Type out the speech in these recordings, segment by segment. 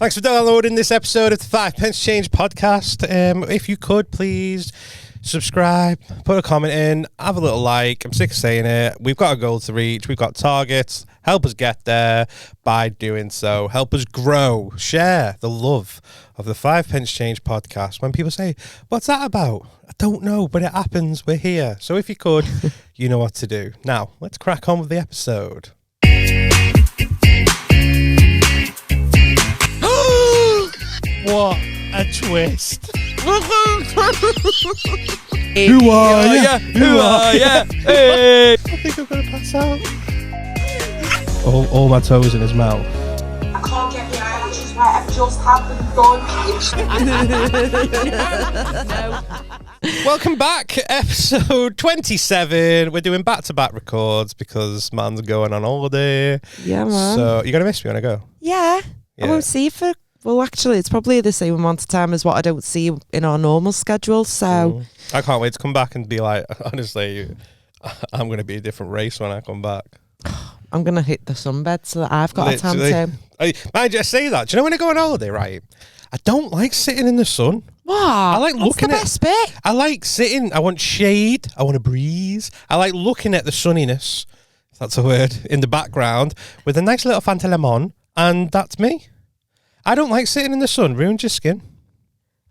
Thanks for downloading this episode of the 5 Pence Change podcast. If you could, please subscribe, put a comment in, have a little like. I'm sick of saying it. We've got a goal to reach. We've got targets. Help us get there by doing so. Help us grow. Share the love of the 5 Pence Change podcast. When people say, what's that about? I don't know, but it happens. We're here. So if you could, you know what to do. Now, let's crack on with the episode. What a twist. Who are ya? Who are ya? Hey. I think I'm going to pass out. All my toes in his mouth. I can't get the eyelashes right. I've just had them done. Welcome back, episode 27. We're doing back-to-back records because man's going on holiday. Yeah, man. So you're going to miss me when I go? Yeah. I won't see you for... Well, actually, it's probably the same amount of time as what I don't see in our normal schedule, so... I can't wait to come back and be like, honestly, I'm going to be a different race when I come back. I'm going to hit the sunbed so that I've got a tan too. Mind you, I say that. Do you know when I go on holiday, right? I don't like sitting in the sun. What? I like looking That's the best bit. I like sitting. I want shade. I want a breeze. I like looking at the sunniness, if that's a word, in the background with a nice little Fanta Lemon, and that's me. I don't like sitting in the sun. Ruins your skin.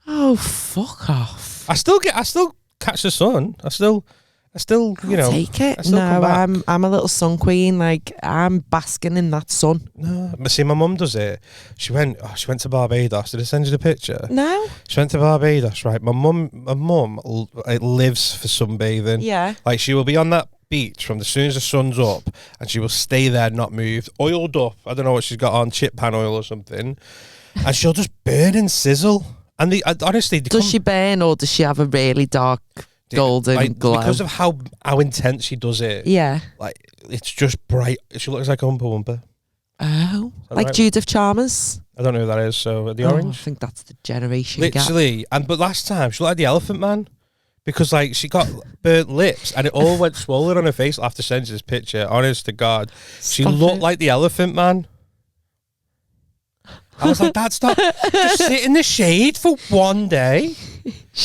Oh, fuck off. I still catch the sun. I still, you know. Take it. I still come No, back. I'm a little sun queen. Like, I'm basking in that sun. No, but see, my mum does it. She went to Barbados. Did I send you the picture? No? She went to Barbados, right? My mum lives for sunbathing. Yeah. Like, she will be on that beach from as soon as the sun's up, and she will stay there, not moved, oiled up. I don't know what she's got on, chip pan oil or something, and she'll just burn and sizzle. And honestly, Does she burn or does she have a really dark golden glow? Because of how intense she does it. Yeah. Like, it's just bright. She looks like Oompa Loompa. Oh. Like right? Judith Chalmers? I don't know who that is. So the I orange. think that's the generation gap. Literally, but last time she looked like the Elephant Man. Because, like, she got burnt lips and it all went swollen on her face. I'll have to send you this picture. Honest to God. She looked like the Elephant Man. I was like, that's not... Just sit in the shade for one day.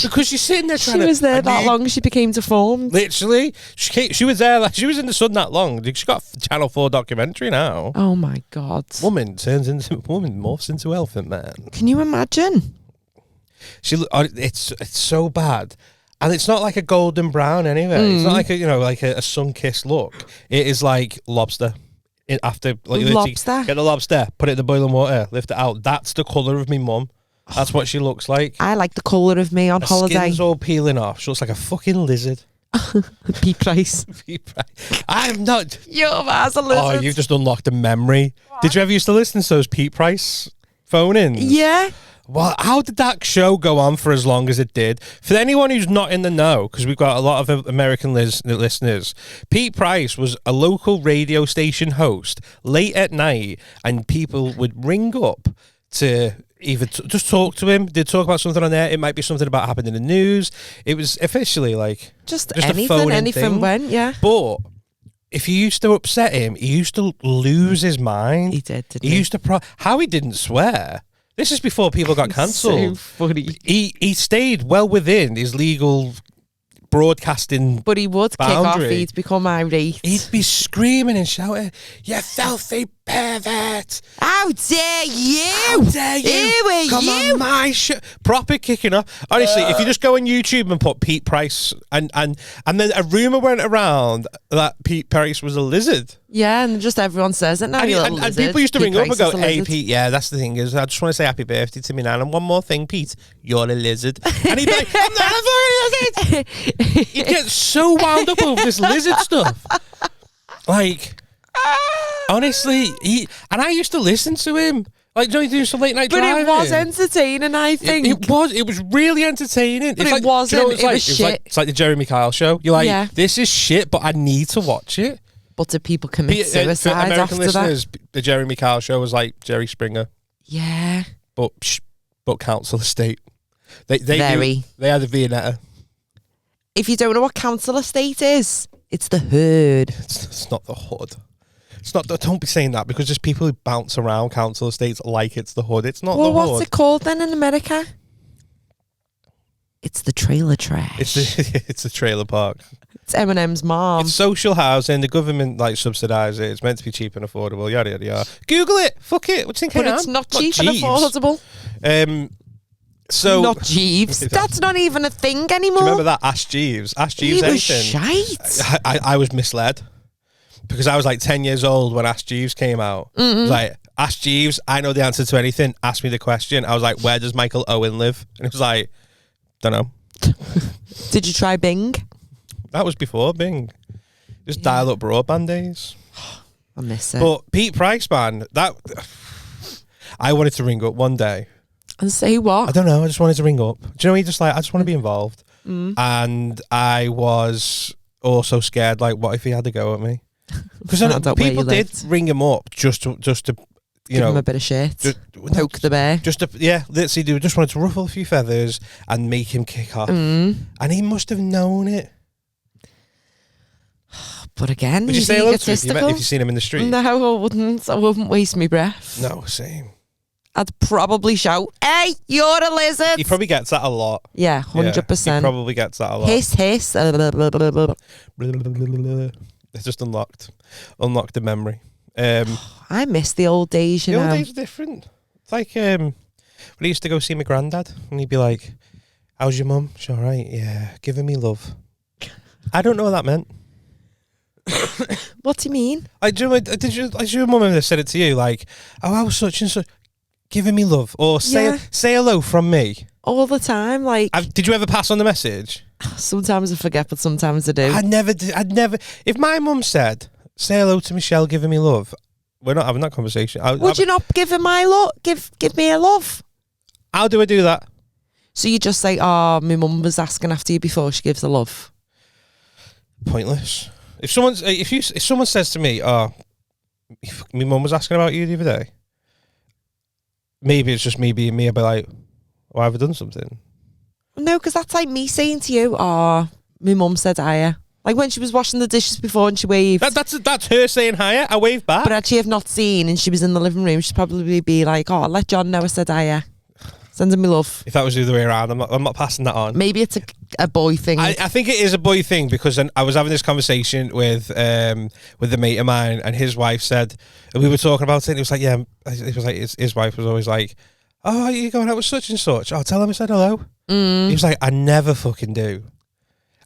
Because she's sitting there trying to... She was there that long, she became deformed. Literally. She was there, like, she was in the sun that long. She got a Channel 4 documentary now. Oh, my God. Woman morphs into Elephant Man. Can you imagine? It's so bad. And it's not like a golden brown anyway. It's not like a sun-kissed look. It is like lobster. Lobster? Get the lobster, put it in the boiling water, lift it out. That's the colour of me mum. That's what she looks like. I like the colour of me on Her holiday. skin's all peeling off. She looks like a fucking lizard. Pete Price. I'm not... You're as a lizard. Oh, you've just unlocked a memory. What? Did you ever used to listen to those Pete Price phone-ins? Yeah. Well, how did that show go on for as long as it did? For anyone who's not in the know, because we've got a lot of American listeners, Pete Price was a local radio station host late at night, and people would ring up to either just talk to him. They'd talk about something on there. It might be something about happened in the news. It was officially like just anything went, yeah. But if you used to upset him, he used to lose his mind. He did, didn't he? He used to how he didn't swear. This is before people got cancelled. So funny. He stayed well within his legal broadcasting But he would boundary. kick off, he'd become irate. He'd be screaming and shouting, "You filthy pervert! How dare you! How dare you! Who are Come you?" on my show!" Proper kicking off. Honestly, if you just go on YouTube and put Pete Price, and then a rumour went around that Pete Price was a lizard. Yeah, and just everyone says it now. And people used to ring up and go, "Hey, lizard. Pete, yeah, that's the thing is, I just want to say happy birthday to me nan. And one more thing, Pete, you're a lizard." And he'd be like, "I'm not a fucking lizard." He'd get so wound up over this lizard stuff. Like, honestly, I used to listen to him. Like, don't you do some late night driving? But it was entertaining, I think. It was really entertaining. But it's it wasn't. You know, It was shit. It's like the Jeremy Kyle show. You're like, Yeah. this is shit, but I need to watch it. But do people commit For suicide American after listeners, the Jeremy Kyle show was like Jerry Springer, that? Yeah. but council estate. They Very. They had a Viennetta. If you don't know what council estate is, it's the hood. It's not the hood. It's not. Don't be saying that because there's people who bounce around council estates like it's the hood. It's not Well, the what's hood. it called then in America? It's the trailer trash. It's the trailer park. It's Eminem's mom. It's social housing. The government like subsidise it. It's meant to be cheap and affordable. Yada yada yada. Google it. Fuck it. What's in but it's not cheap and Jeeves. affordable. So Not Jeeves. That's not even a thing anymore. do you remember that? Ask Jeeves. Ask Jeeves He was anything. shite. I was misled because I was like 10 years old when Ask Jeeves came out. It was like, Ask Jeeves, I know the answer to anything. Ask me the question. I was like, where does Michael Owen live? And it was like, don't know. Did you try Bing? That was before Bing. Just dial up broadband days. I miss it. But Pete Price, man, that I wanted to ring up one day. And say what? I don't know. I just wanted to ring up. Do you know? You just like I just want to be involved. And I was also scared. Like, what if he had to go at me? Because Found out where people you did lived. ring him up just to you Give know him a bit of shit. just, Poke the bear. just to, yeah. Literally, they just wanted to ruffle a few feathers and make him kick off. And he must have known it. But again, Would you he's say hello to him if egotistical. you seen him in the street? No, I wouldn't. I wouldn't waste my breath. No, same. I'd probably shout, "Hey, you're a lizard!" He probably gets that a lot. Yeah, Yeah, 100%. he probably gets that a lot. Hiss, hiss. It's just unlocked the memory. I miss the old days, you The know. old days are different. It's like when I used to go see my granddad, and he'd be like, "How's your mum? She's all right. Yeah, giving me love." I don't know what that meant. What do you mean? Did your mum ever said it to you? Like, "Oh, I was such and such, giving me love," or Yeah. say hello from me. All the time. Like, Did you ever pass on the message? sometimes I forget, but sometimes I do. I never did. I'd never. If my mum said, "Say hello to Michelle, giving me love," we're not having that conversation. Would you not give her my love? Give me a love. How do I do that? So you just say, "Oh, my mum was asking after you before she gives a love." Pointless. If someone says to me, "Oh, my mum was asking about you the other day," maybe it's just me being me. I'd be like, "Why have I done something?" No, because that's like me saying to you, "Oh, my mum said hiya." Like when she was washing the dishes before and she waved. That's her saying hiya. I wave back. But actually, I've not seen, and she was in the living room. She'd probably be like, "Oh, let John know I said hiya. Sending me love." If that was the other way around, I'm not passing that on. Maybe it's a boy thing. I think it is a boy thing because I was having this conversation with a mate of mine, and his wife said, and we were talking about it. And it was like, yeah, it was like his wife was always like, "Oh, you going out with such and such? Oh, tell him I said hello." He was like, "I never fucking do."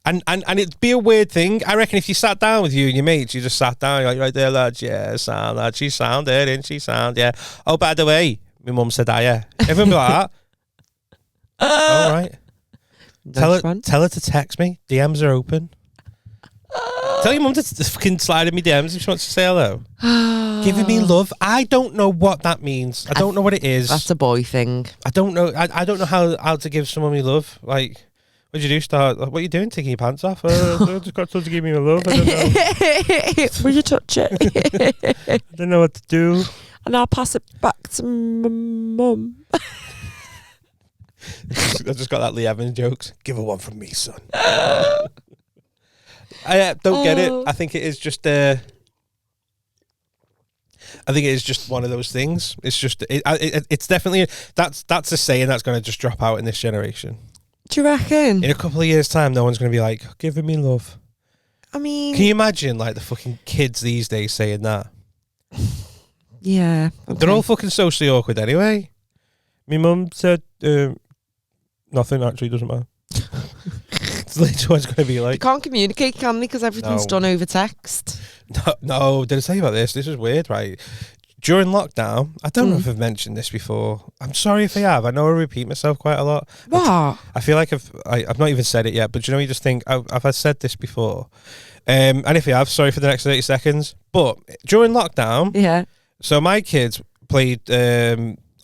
And it'd be a weird thing. I reckon if you sat down with you and your mates, you just sat down, you're like, "Right there, lads, yeah, sound, lad, she sounded, didn't she sound, yeah. Oh, by the way, my mum said hiya." Everyone be like that. All right. Tell her to text me. DMs are open. Tell your mum to fucking slide in me DMs if she wants to say hello. Giving me love. I don't know what that means. I don't know what it is. That's a boy thing. I don't know. I don't know how to give someone me love. Like, what'd you do? What are you doing? Taking your pants off? I just got told to give me my love. I don't know. Will you touch it? I don't know what to do. And I'll pass it back to my mum. I just got that Lee Evans jokes. Give her one from me, son. I don't get it. I think it is just I think it is just one of those things. It's just it's definitely that's a saying that's going to just drop out in this generation. Do you reckon? In a couple of years' time, no one's going to be like, "Giving me love." I mean, Can you imagine like the fucking kids these days saying that? yeah. Okay. They're all fucking socially awkward anyway. My mum said nothing. Actually, doesn't matter. It's literally what it's going to be They like. can't communicate, can they? Because everything's No. done over text. No, did I tell you about this? This is weird, right? During lockdown, I don't know if I've mentioned this before. I'm sorry if I have. I know I repeat myself quite a lot. What? I feel like I've not even said it yet, but you know, you just think, have I said this before? And if you have, sorry for the next 30 seconds. But during lockdown, Yeah. so my kids played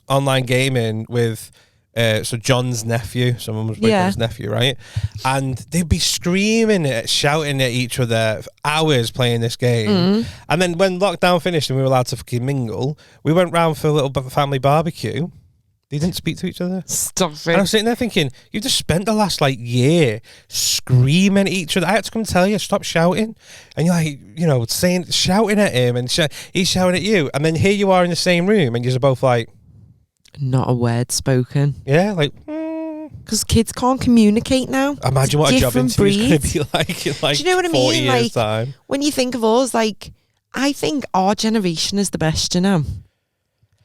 online gaming with so John's nephew, someone was John's nephew, right? And they'd be screaming shouting at each other for hours playing this game. And then when lockdown finished and we were allowed to fucking mingle, we went round for a little family barbecue. They didn't speak to each other. Stop And I it. was sitting there thinking, you've just spent the last year screaming at each other. I had to come and tell you, stop shouting. And you're like, shouting at him, and he's shouting at you. And then here you are in the same room, and you're both like, Not a word spoken. yeah, like, Because kids can't communicate now. imagine what a job Different interview is going breed. to be like in like Do you know what I 40 mean? years' Like, time. when you think of us, I think our generation is the best,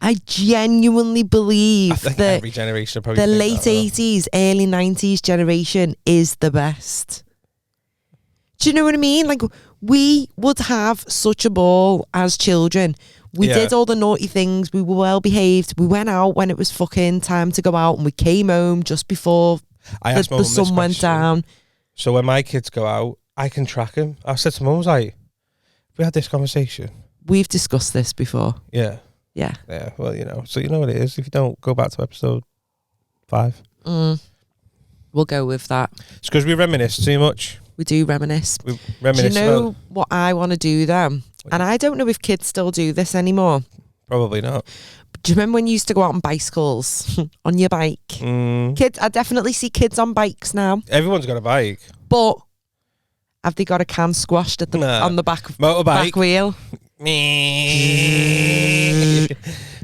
I genuinely I believe think that every generation probably the think late that, though. 80s, early 90s generation is the best. Do you know what I mean? Like, we would have such a ball as children. We Yeah. did all the naughty things. We were well behaved. We went out when it was fucking time to go out, and we came home just before I asked my the mum this sun went question. down. So when my kids go out, I can track them. I said to mum, I was like, we had this conversation. We've discussed this before. Yeah. Yeah. Yeah. Well, so you know what it is. If you don't, go back to episode 5. We'll go with that. It's because we reminisce too much. We do reminisce. We Do you reminisce know about... what I want to do then? And I don't know if kids still do this anymore. Probably not. Do you remember when you used to go out on bicycles on your bike? Kids, I definitely see kids on bikes now. Everyone's got a bike. But have they got a can squashed at the Nah. on the back Motorbike. wheel?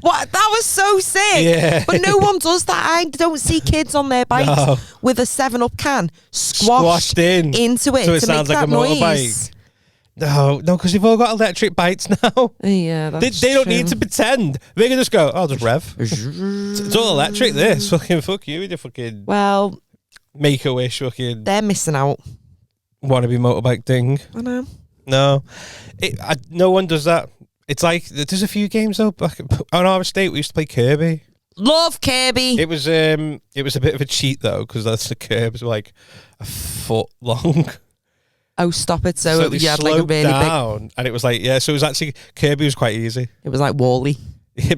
What? That was so sick. Yeah. But no one does that. I don't see kids on their bikes No. with a 7-Up can squashed Squashed in. into it So it to sounds make like that a motorbike. noise. No, because they've all got electric bikes now. Yeah, that's They don't true. need to pretend. They can just go, I'll just rev. It's all electric, this. Fucking fuck you with your fucking Well, Make-A-Wish fucking they're missing out. wannabe motorbike thing. I know. No. No one does that. It's like, there's a few games though. Back on our estate, we used to play Kirby. Love Kirby. It was a bit of a cheat though, because the curbs were like a foot long. Oh, stop it. So, they you had like a sloped really big... down, and it was like, yeah, so it was actually, Kirby was quite easy. It was like Wall-E.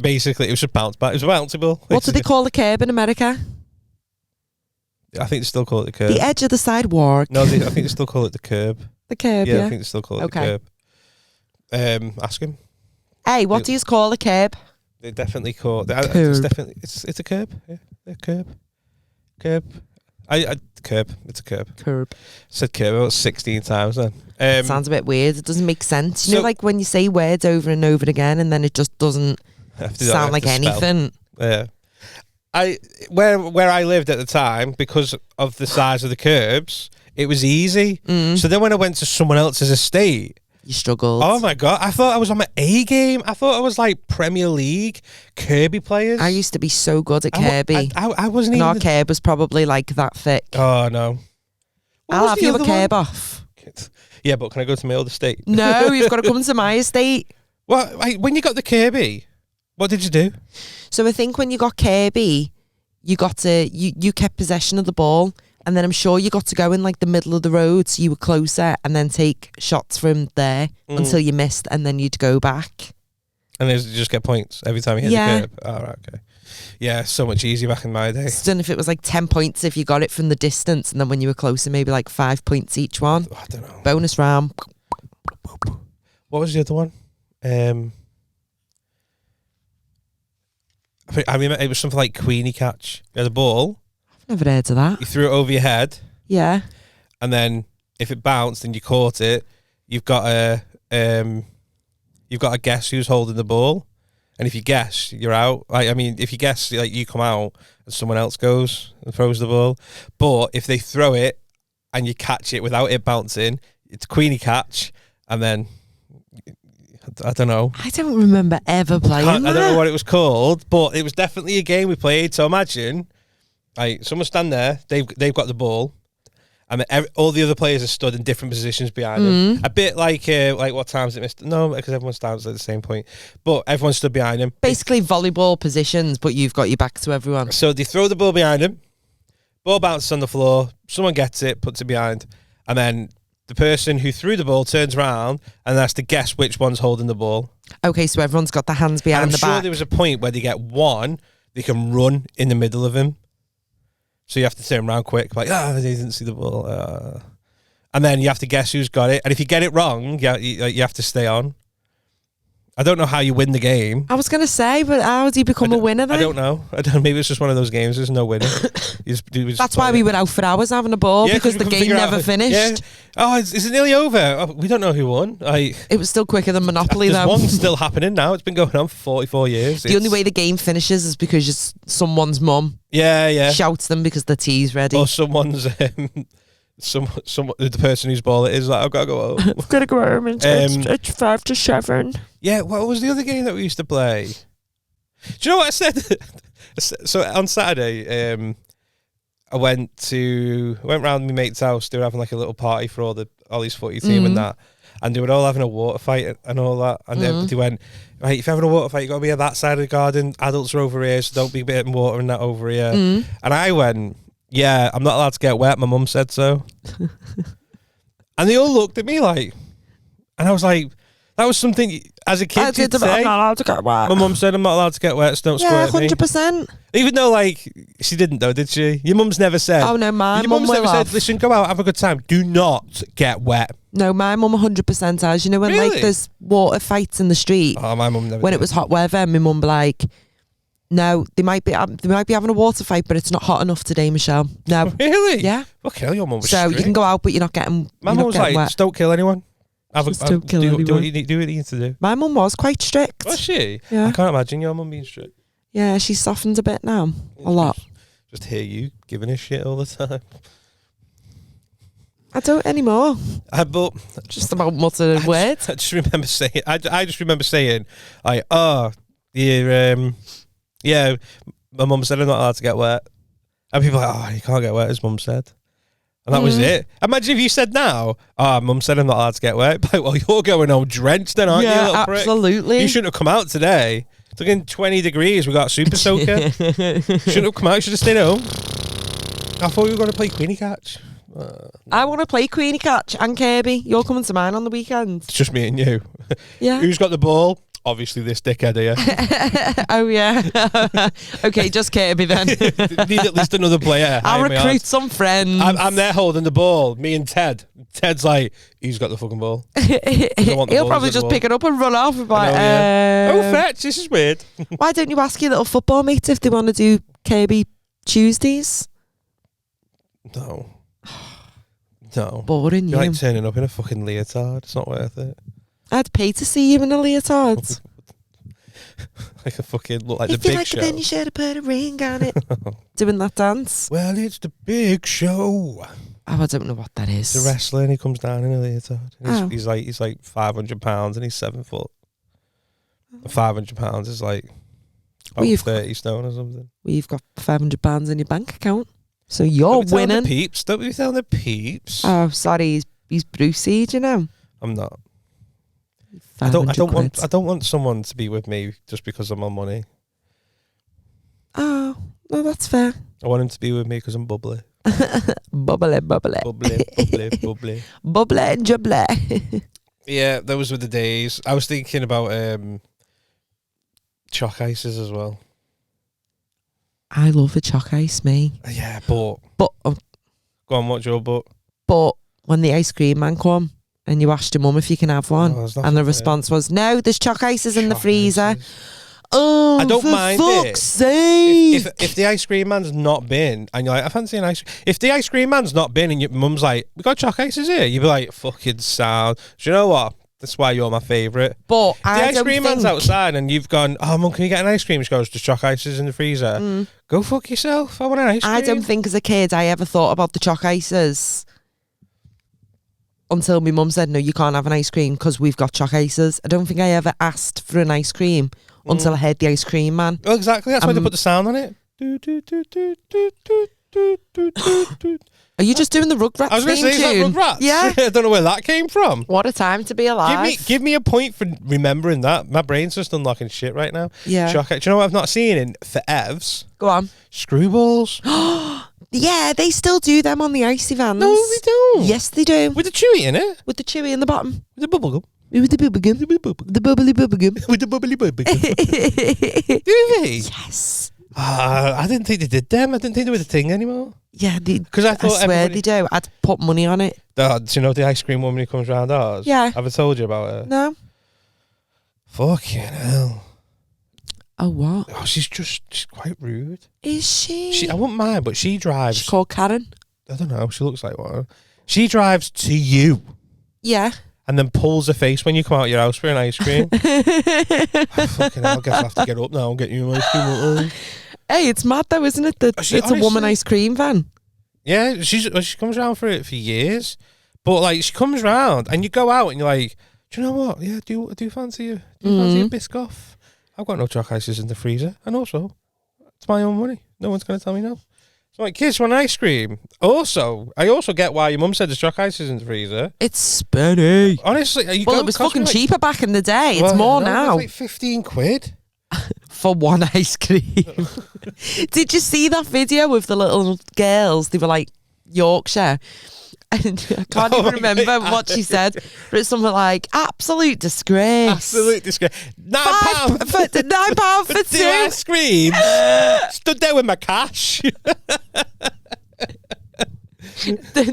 Basically, it was just bounce back. It was bounceable. What do they call the curb in America? I think they still call it the curb. The edge of the sidewalk. No, I think they still call it the curb. The curb, Yeah, yeah. I think they still call it Okay. the curb. Ask him. Hey, what do you call a curb? They definitely call it. It's Curb. definitely it's a curb. Yeah, a curb. Curb. It's a curb. Curb. Said curb about 16 times then. Sounds a bit weird. It doesn't make sense. You know, so- like when you say words over and over again and then it just doesn't I have to do that, I sound have like to spell. anything. Yeah. Where I lived at the time, because of the size of the curbs, it was easy. So then when I went to someone else's estate, You struggled. oh my god, I thought I was on my A game. I thought I was like Premier League Kirby players. I used to be so good at I wa- Kirby. I wasn't And even. our curb was probably like that thick. Oh no. What I'll was have the you a other curb one? off. Yeah, but can I go to my old estate? No, you've got to come to my estate. Well, when you got the Kirby, what did you do? So I think when you got Kirby, you got to you kept possession of the ball, and then I'm sure you got to go in like the middle of the road, so you were closer, and then take shots from there until you missed, and then you'd go back. And you just get points every time you hit Yeah. the curb. Oh, right, okay. Yeah, so much easier back in my day. I don't know if it was like 10 points if you got it from the distance, and then when you were closer, maybe like 5 points each one. I don't know. Bonus round. What was the other one? I remember it was something like Queenie catch. You had a ball, Never heard of that. you threw it over your head, Yeah. and then if it bounced and you caught it, you've got to guess who's holding the ball, and if you guess, you're out. Like, I mean, if you guess, like, you come out and someone else goes and throws the ball. But if they throw it and you catch it without it bouncing, it's Queenie catch, and then I don't know. I don't remember ever playing I don't know that. what it was called, but it was definitely a game we played. So imagine, like, someone stand there, they've got the ball, and all the other players are stood in different positions behind them. A bit like what times it missed. No, because everyone stands at the same point, but everyone stood behind him. Basically volleyball positions, but you've got your back to everyone. So they throw the ball behind him, ball bounces on the floor, someone gets it, puts it behind, and then the person who threw the ball turns around and has to guess which one's holding the ball. Okay, so everyone's got their hands And behind I'm the sure back. there was a point where they get one, they can run in the middle of him. So you have to turn around quick, like, they didn't see the ball. And then you have to guess who's got it. And if you get it wrong, you have to stay on. I don't know how you win the game. I was going to say, but how do you become a winner then? I don't know. Maybe it's just one of those games. There's no winner. That's why we were out for hours having a ball, because we the couldn't game figure out never finished. Yeah. Oh, is it nearly over? Oh, we don't know who won. It was still quicker than Monopoly, There's though. one still happening now. It's been going on for 44 years. The only way the game finishes is because someone's mum shouts them because the tea's ready. Or someone's... the person whose ball it is like, I've got to go home. I've got to go home. It's 5 to 7. Yeah, what was the other game that we used to play? Do you know what I said? So on Saturday, I went round my mate's house. They were having like a little party for all these footy team and that, and they were all having a water fight and all that. And then they went, right, if you're having a water fight, you got to be at that side of the garden. Adults are over here, so don't be getting water and that over here. And I went, yeah, I'm not allowed to get wet. My mum said so. And they all looked at me like, and I was like, that was something as a kid you'd say. I'm not allowed to get wet. My mum said I'm not allowed to get wet, so don't Yeah, squirt me. 100%. Even though, like, she didn't though, did she? Your mum's never said. Oh, no, my Your mum mum's will never have. said, listen, go out, have a good time. Do not get wet. No, my mum 100% has. You know when Really? like there's water fights in the street? Oh, my mum never When did. it was hot weather, my mum be like, no, they might be having a water fight, but it's not hot enough today, Michelle. No. Really? Yeah. Fuck hell, your mum was So strict. you can go out, but you're not getting My you're mum not was getting like, wet. just don't kill anyone. Just don't kill do anyone. what you need to do. My mum was quite strict. Was she? Yeah. I can't imagine your mum being strict. Yeah, she's softened a bit now. A lot. Just hear you giving a shit all the time. I don't anymore. But Just about muttering words. I just remember saying, I just remember saying, like, oh, yeah, my mum said I'm not allowed to get wet. And people are like, oh, you can't get wet, as mum said. And that was it. Imagine if you said now, oh, mum said I'm not allowed to get wet. Like, well, you're going home drenched then, aren't you, Yeah, little prick? absolutely. You shouldn't have come out today. It's looking 20 degrees. We got a super soaker. Shouldn't have come out. Should have stayed home. I thought we were going to play Queenie Catch. I want to play Queenie Catch and Kirby. You're coming to mine on the weekend. It's just me and you. Yeah. Who's got the ball? Obviously this dickhead here. Oh, yeah. Okay, just Kirby then. Need at least another player. I'll Hire me recruit on. some friends. I'm there holding the ball. Me and Ted. Ted's like, he's got the fucking ball. want the He'll ball, probably he's got just the pick it up and run off. And be like, Oh, fetch. This is weird. why don't you ask your little football mates if they want to do Kirby Tuesdays? No. No. Boring, You're you. like turning up in a fucking leotard. It's not worth it. I'd pay to see you in a leotard. Like a fucking, look like If the you big like show. it, then you should have put a ring on it. Doing that dance. Well, it's the big show. Oh, I don't know what that is. It's a wrestler and he comes down in a leotard. Oh. He's like £500 and he's 7 foot. £500 is like We've- 30 stone or something. Well, you've got £500 in your bank account, so you're Don't be telling winning. the peeps. Don't be telling the peeps. Oh, sorry, he's Brucey, do you know? I'm not. 500 I don't quid. want someone to be with me just because I'm on money. Oh, no, that's fair. I want him to be with me because I'm bubbly. Bubbly. Bubbly, bubbly, bubbly. Bubbly and jubbly. Yeah, those were the days. I was thinking about chalk ices as well. I love a chalk ice, me. Yeah, but But go on, what's your but? when the ice cream man come and you asked your mum if you can have one, Oh, there's and nothing the there. response was, no, there's chalk ices in the Chalk freezer. ices. Oh, I don't for mind fuck's it. sake. If the ice cream man's not been, and you're like, I fancy an ice cream. If the ice cream man's not been and your mum's like, we got chalk ices here, you'd be like, fucking sound. Do you know what? That's why you're my favourite. But The I ice don't cream think... man's outside and you've gone, oh, mum, can you get an ice cream? She goes, there's chalk ices in the freezer. Mm. Go fuck yourself. I want an ice cream. I don't think as a kid I ever thought about the chalk ices until my mum said, no, you can't have an ice cream because we've got chalk ices. I don't think I ever asked for an ice cream until I heard the ice cream man. Well, exactly. That's why they put the sound on it. Are you just doing the Rugrats I was going to theme say, is tune? that Rugrats? Yeah. I don't know where that came from. What a time to be alive. Give me a point for remembering that. My brain's just unlocking shit right now. Yeah. Shock. Do you know what I've not seen in forevs? Go on. Screwballs. Yeah, they still do them on the icy vans. No, they don't. Yes, they do. With the chewy in it. With the chewy in the bottom. With the bubble gum. With the bubblegum. The bubbly bubblegum. With the bubbly bubble gum. Do they? Yes. I didn't think they did them. I didn't think they were the thing anymore. Yeah, Because I I thought swear everybody... they do. I'd put money on it. Do you know the ice cream woman who comes round ours? Yeah. Have I told you about her? No. Fucking hell. Oh, what? Oh, she's quite rude. Is she? I wouldn't mind, but she drives. She's called Karen? I don't know. She looks like one. She drives to you Yeah. and then pulls her face when you come out of your house for an ice cream. Fucking hell, I guess I have to get up now and get you an ice cream. Hey, it's mad though, isn't it? That it's a woman ice cream van. Yeah, she comes around for years. But like she comes round and you go out and you're like, do you know what? Yeah, I do fancy you. Do you fancy a Biscoff? I've got no choc ices in the freezer. And also, it's my own money. No one's going to tell me no. So like, kids want ice cream. Also, I also get why your mum said there's choc ices in the freezer. It's spenny. Honestly, Well, it was fucking cheaper back in the day. Well, it's more no, now. It's like 15 quid. For one ice cream. Did you see that video with the little girls? They were like Yorkshire. And I can't even remember what she said, but it's something like absolute disgrace. Absolute disgrace. £9 £9 for two ice cream. Stood there with my cash.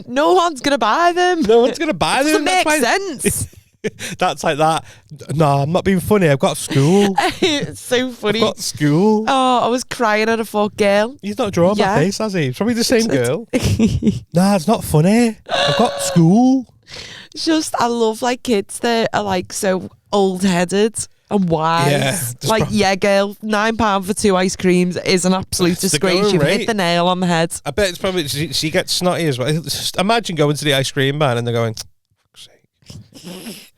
No one's gonna buy them. No one's gonna buy them. Doesn't make sense. That's like that. No, I'm not being funny. I've got school. It's so funny. I've got school. Oh, I was crying at a fuck girl. He's not drawing Yeah. my face, has he? It's probably the same girl. Nah, it's not funny. I've got school. Just, I love like kids that are like so old-headed and wise. Yeah, just like, yeah, girl, £9 for 2 ice creams is an absolute It's the disgrace. going You've rate. hit the nail on the head. I bet it's probably she gets snotty as well. Just imagine going to the ice cream man and they're going, fuck's sake.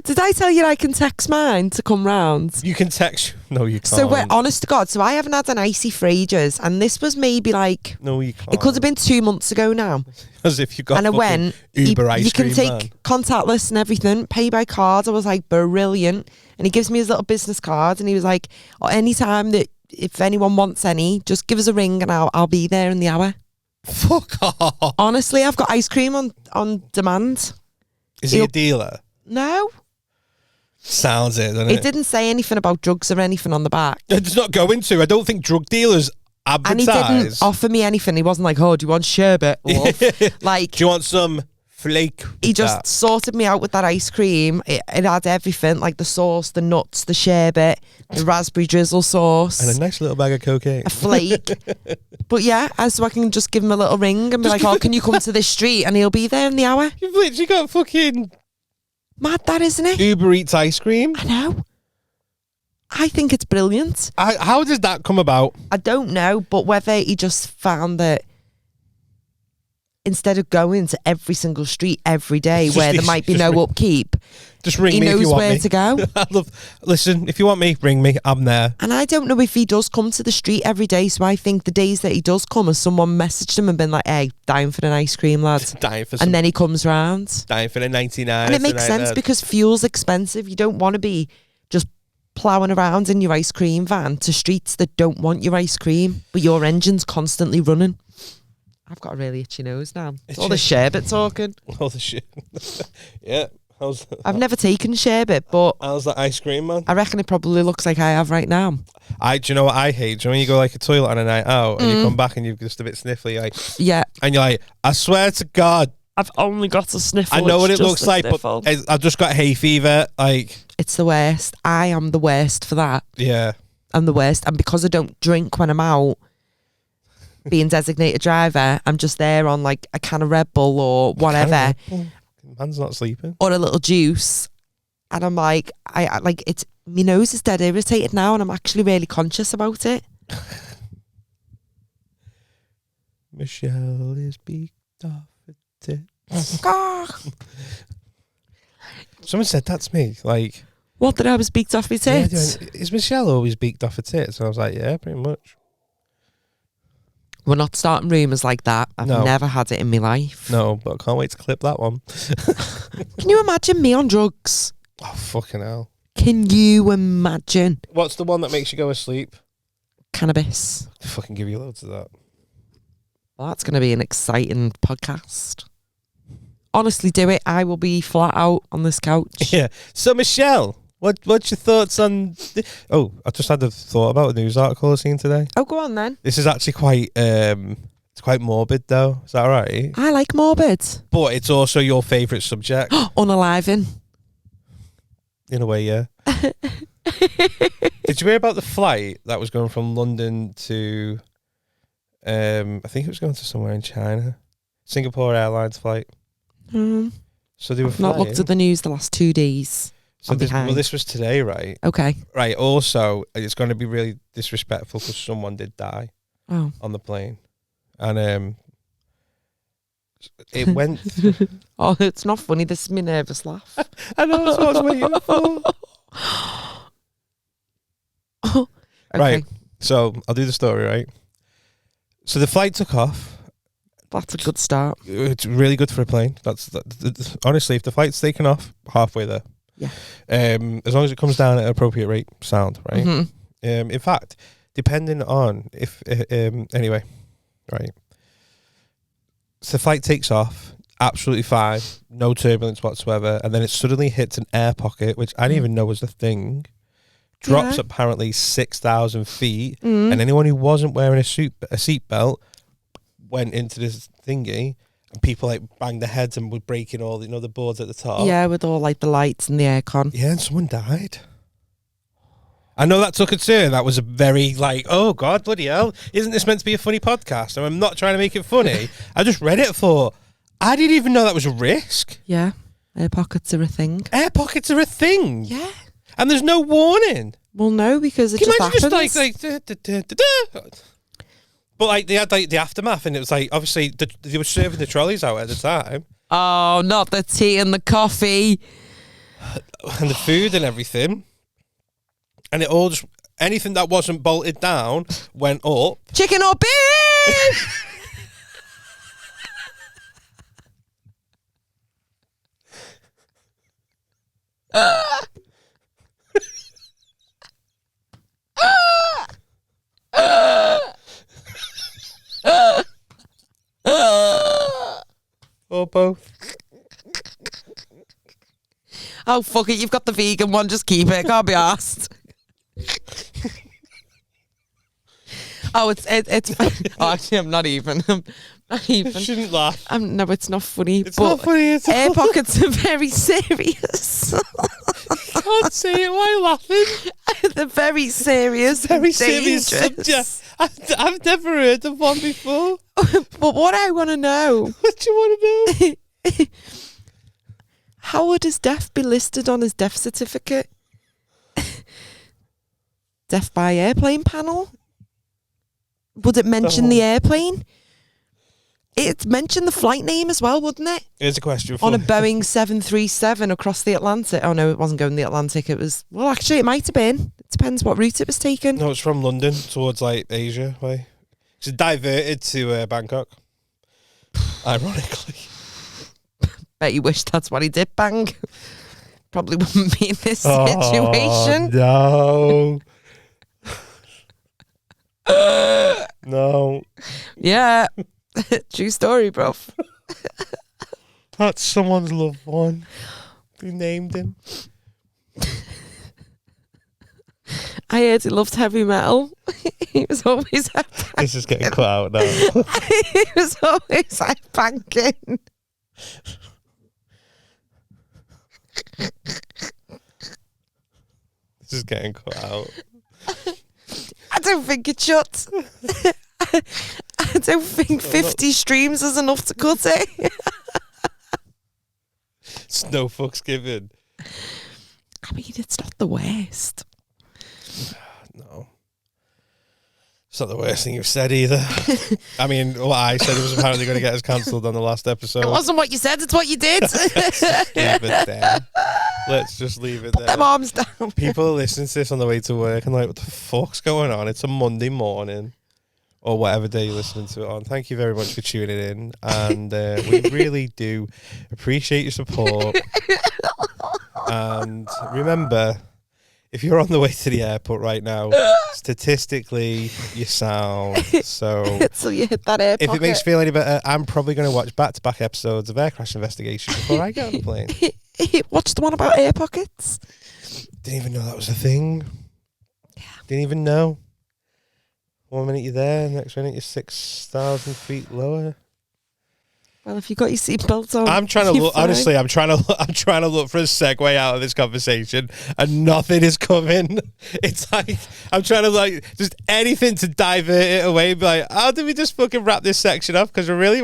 Did I tell you I can text mine to come round? You can text. No, you can't. So we're honest to God. So I haven't had an icy for ages, and this was maybe like No, you can't. it could have been 2 months ago now. As if you got And I fucking went. Uber ice you can cream take man. contactless and everything, pay by card. I was like, brilliant. And he gives me his little business card, and he was like, oh, anytime that if anyone wants any, just give us a ring, and I'll be there in the hour. Fuck off. Honestly, I've got ice cream on demand. Is he a dealer? No, Sounds it, doesn't it it? didn't say anything about drugs or anything on the back. It's not going to. I don't think drug dealers And he advertise. didn't offer me anything. He wasn't like, oh, do you want sherbet? love?" Like, Do you want some flake? he with just that? sorted me out with that ice cream. It had everything, like the sauce, the nuts, the sherbet, the raspberry drizzle sauce, And a nice little bag of cocaine. a flake. But yeah, so I can just give him a little ring and be like, oh, can you come to this street? And he'll be there in the hour. You've literally got fucking Mad that, isn't it? Uber Eats ice cream. I know. I think it's brilliant. How does that come about? I don't know, but whether he just found that instead of going to every single street every day Just- where there might be just no ring- upkeep, Just ring he me if knows you want where me. to go. Listen, if you want me, ring me. I'm there. And I don't know if he does come to the street every day, so I think the days that he does come, has someone messaged him and been like, hey, down for an ice cream, lad. Dying for some. And then he comes round. Dying for the 99. And it makes sense because fuel's expensive. You don't want to be just ploughing around in your ice cream van to streets that don't want your ice cream, but your engine's constantly running. I've got a really itchy nose now. It's all the sherbet talking. all the shit. Yeah. I've never taken sherbet, but How's that ice cream, man? I reckon it probably looks like I have right now. Do you know what I hate? Do you know when you go like a toilet on a night out and you come back and you're just a bit sniffly, like, Yeah. and you're like, I swear to God, I've only got a sniffle. I know what it looks like, but I've just got hay fever. Like, It's the worst. I am the worst for that. yeah. I'm the worst. And because I don't drink when I'm out, being designated driver, I'm just there on like a can of Red Bull or whatever, Man's not sleeping. or a little juice. And I'm like, I like it's, my nose is dead irritated now, and I'm actually really conscious about it. Michelle is beaked off a tit. Ah. Someone said that to me. Like, What, did I was beaked off my yeah, tits? is Michelle always beaked off her tits? And I was like, yeah, pretty much. We're not starting rumours like that. I've No. never had it in my life. No, but I can't wait to clip that one. Can you imagine me on drugs? Oh, fucking hell. Can you imagine? What's the one that makes you go asleep? Cannabis. Fucking give you loads of that. Well, that's going to be an exciting podcast. Honestly, do it. I will be flat out on this couch. Yeah. So, Michelle, what's your thoughts on... Oh, I just had a thought about a news article I've seen today. Oh, go on then. This is actually quite... it's quite morbid, though. Is that right? I like morbid. But it's also your favourite subject. Unaliving. In a way, yeah. Did you hear about the flight that was going from London to? I think it was going to somewhere in China. Singapore Airlines flight. So they were I've not looked at the news the last 2 days. So this was today, right? Okay. Right. Also, it's going to be really disrespectful because someone did die on the plane, and it went. Oh, it's not funny. This is my nervous laugh. I know that's what I was waiting for. Okay. Right. So I'll do the story. Right. So the flight took off. That's a good start. It's really good for a plane. Honestly, if the flight's taken off, halfway there. Yeah. As long as it comes down at an appropriate rate, sound, right? Mm-hmm. In fact, depending on if anyway, right. So the flight takes off, absolutely fine, no turbulence whatsoever, and then it suddenly hits an air pocket, which I didn't even know was a thing. Drops apparently 6,000 feet, and anyone who wasn't wearing a seatbelt went into this thingy, and people like banged their heads and were breaking all the boards at the top. Yeah, with all like the lights and the aircon. Yeah, and someone died. I know that took a turn. That was a very oh God, bloody hell! Isn't this meant to be a funny podcast? And I'm not trying to make it funny. I just read it for. I didn't even know that was a risk. Yeah, air pockets are a thing. Air pockets are a thing. Yeah, and there's no warning. Well, no, because it Can just you happens. Just but they had the aftermath, and it was obviously they were serving the trolleys out at the time. Oh, not the tea and the coffee. And the food and everything. And it all just, anything that wasn't bolted down went up. Chicken or beef? Or both. Oh, fuck it. You've got the vegan one. Just keep it. Can't be asked. Oh, it's. Oh, actually, I'm not even. I'm not even. You shouldn't laugh. No, it's not funny. It's not funny at all. Air pockets are very serious. Can't say it. Why are you laughing? They're very serious. Very and serious dangerous. subject. I've never heard of one before. But what I want to know. What do you want to know? How would his death be listed on his death certificate? Death by airplane panel? Would it mention the airplane? It'd mention the flight name as well, wouldn't it? Here's a question for On a Boeing 737 across the Atlantic. Oh no, it wasn't going the Atlantic. It was, well, actually, it might have been. It depends what route it was taken. No, it's from London towards Asia way. It's diverted to Bangkok. Ironically. Bet you wish that's what he did, bang. Probably wouldn't be in this situation. No. No. Yeah. True story, bro. That's someone's loved one. Who named him? I heard he loved heavy metal. He was always This is getting cut out now. he was always banging. This is getting cut out. I don't think it should. I don't think 50 streams is enough to cut it. It's no fucks given. I mean, it's not the worst. No. It's not the worst thing you've said either. I mean, what I said was apparently going to get us cancelled on the last episode. It wasn't what you said, it's what you did. Leave it there. Let's just leave it Put there. them arms down. People are listening to this on the way to work and what the fuck's going on? It's a Monday morning or whatever day you're listening to it on. Thank you very much for tuning in. And we really do appreciate your support. And remember, if you're on the way to the airport right now, statistically, you sound so... So you hit that air If pocket. it makes you feel any better, I'm probably going to watch back-to-back episodes of Air Crash Investigation before I get on the plane. Watch the one about air pockets. Didn't even know that was a thing. Yeah. Didn't even know. 1 minute you're there, next minute you're 6,000 feet lower. Well, if you got your seatbelt on, I'm trying to you're look. fine. Honestly, I'm trying to look for a segue out of this conversation, and nothing is coming. It's like I'm trying to just anything to divert it away. Be like, how do we just fucking wrap this section up? Because I really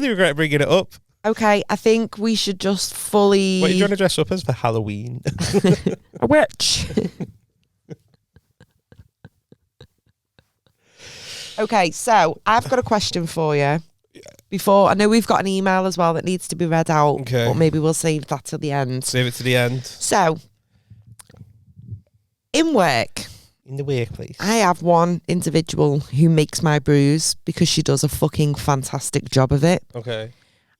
regret bringing it up. Okay, I think we should just fully. What are you trying to dress up as for Halloween? A witch. Okay, so I've got a question for you. Before, I know we've got an email as well that needs to be read out, Okay. but maybe we'll save that till the end. Save it to the end. So, in work, In the workplace. I have one individual who makes my brews because she does a fucking fantastic job of it. Okay.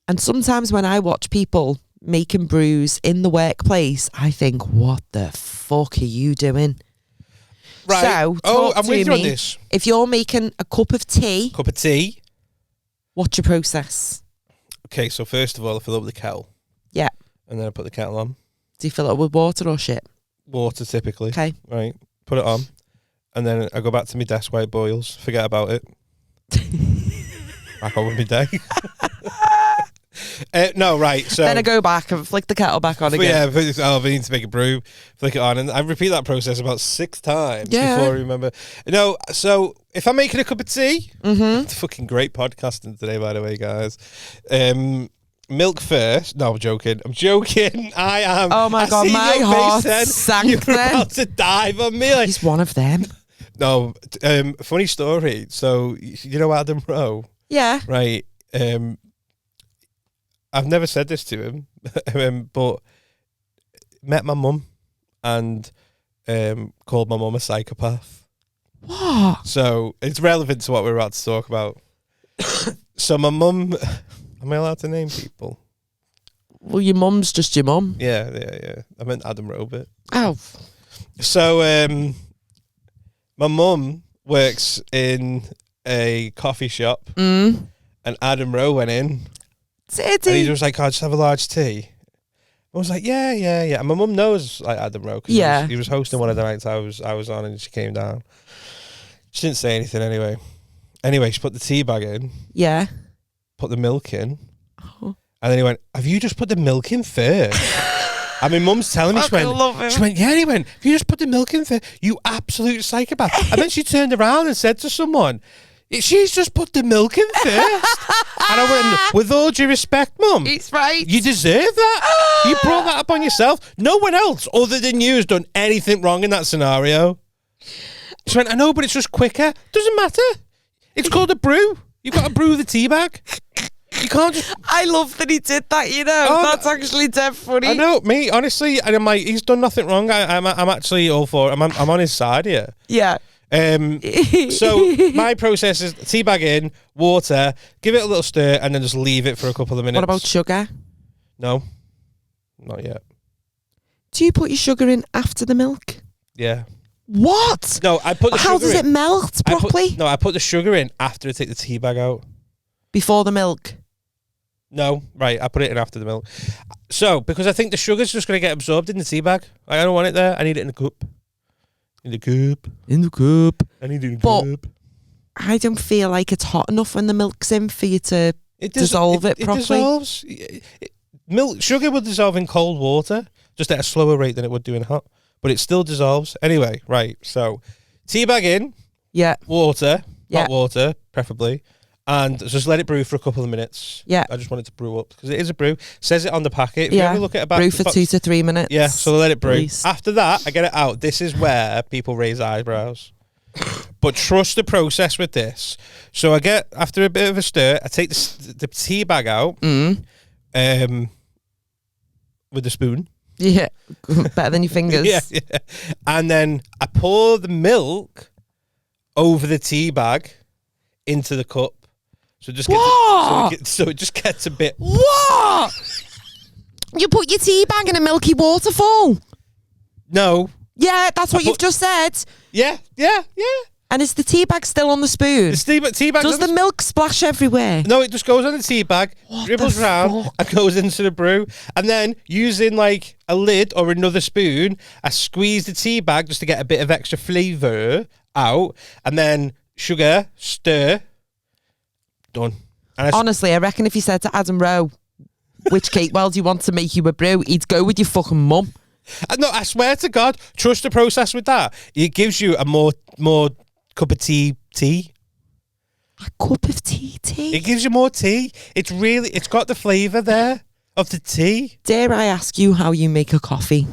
And sometimes when I watch people making brews in the workplace, I think, what the fuck are you doing? Right. So, oh, talk I'm to with you on me. this. If you're making a cup of tea, Cup of tea. what's your process? Okay, so first of all, I fill up the kettle. Yeah. And then I put the kettle on. Do you fill it with water or shit? Water, typically. Okay. Right. Put it on. And then I go back to my desk while it boils. Forget about it. Back on with my day. No, right. So Then I go back and flick the kettle back on again. yeah, I need to make a brew, flick it on, and I repeat that process about 6 times Yeah. before I remember. No, so if I'm making a cup of tea, Mm-hmm. it's fucking great podcasting today, by the way, guys. Milk first. No, I'm joking. I am. Oh my I God, see my your heart face then. sank You're then. about to dive on me. Like, He's one of them. no, funny story. So you know Adam Rowe, Yeah. right? I've never said this to him, but met my mum and called my mum a psychopath. What? So it's relevant to what we're about to talk about. So my mum, am I allowed to name people? Well, your mum's just your mum. Yeah. I meant Adam Rowe bit. Oh. So my mum works in a coffee shop, Mm. and Adam Rowe went in, and he Titty. was like, "Oh, just have a large tea." I was like, yeah. And my mum knows like Adam Rowe. 'Cause Yeah. he was hosting one of the nights I was on, and she came down. She didn't say anything anyway. Anyway, she put the tea bag in, Yeah. put the milk in, Oh. and then he went, "Have you just put the milk in first?" And my mum's telling me, she I love him. went, yeah. And he went, "Have you just put the milk in first? You absolute psychopath." And then she turned around and said to someone, "She's just put the milk in first." And I went, "With all due respect, Mum, He's right. you deserve that. You brought that up on yourself. No one else other than you has done anything wrong in that scenario." She went, "I know, but it's just quicker. Doesn't matter. It's called a brew. You've got to brew the tea bag. You can't just..." I love that he did that, you know. Oh, That's actually dead funny. I know, me, honestly, and I'm like, he's done nothing wrong. I'm actually all for it. I'm on his side here. Yeah. So my process is tea bag in, water, give it a little stir, and then just leave it for a couple of minutes. What about sugar? No, not yet. Do you put your sugar in after the milk? Yeah. What? No, I put the How sugar does it in. melt properly? I put the sugar in after I take the tea bag out. Before the milk? No, right, I put it in after the milk. So, because I think the sugar's just going to get absorbed in the tea bag. Like, I don't want it there. I need it in the cup. In the cup. In the cup. I need it in the But- cup. I don't feel like it's hot enough when the milk's in for you to... dissolve it properly. It dissolves. Milk, sugar will dissolve in cold water, just at a slower rate than it would do in hot. But it still dissolves. Anyway, right, so tea bag in, Yeah. water, Yeah. hot water, preferably, and just let it brew for a couple of minutes. Yeah. I just want it to brew up, because it is a brew. Says it on the packet. If Yeah. you ever look at about Brew for 2 to 3 minutes. Yeah, so let it brew. Please. After that, I get it out. This is where people raise eyebrows. But trust the process with this. So I get, after a bit of a stir, I take the tea bag out Mm. with the spoon. Yeah. Better than your fingers. Yeah. And then I pour the milk over the tea bag into the cup. So it just gets, What? so it just gets a bit. What? You put your tea bag in a milky waterfall? No. Yeah, that's what put- you've just said. Yeah. And is the tea bag still on the spoon? The tea bag Does the milk splash everywhere? No, it just goes on the tea bag, dribbles the around, fuck? and goes into the brew. And then, using like a lid or another spoon, I squeeze the tea bag just to get a bit of extra flavour out. And then sugar, stir. Done. And Honestly, I reckon if you said to Adam Rowe, which Catewell do you want to make you a brew, he'd go with your fucking mum. No, I swear to God, trust the process with that. It gives you a more cup of tea. A cup of tea. It gives you more tea. It's got the flavour there of the tea. Dare I ask you how you make a coffee?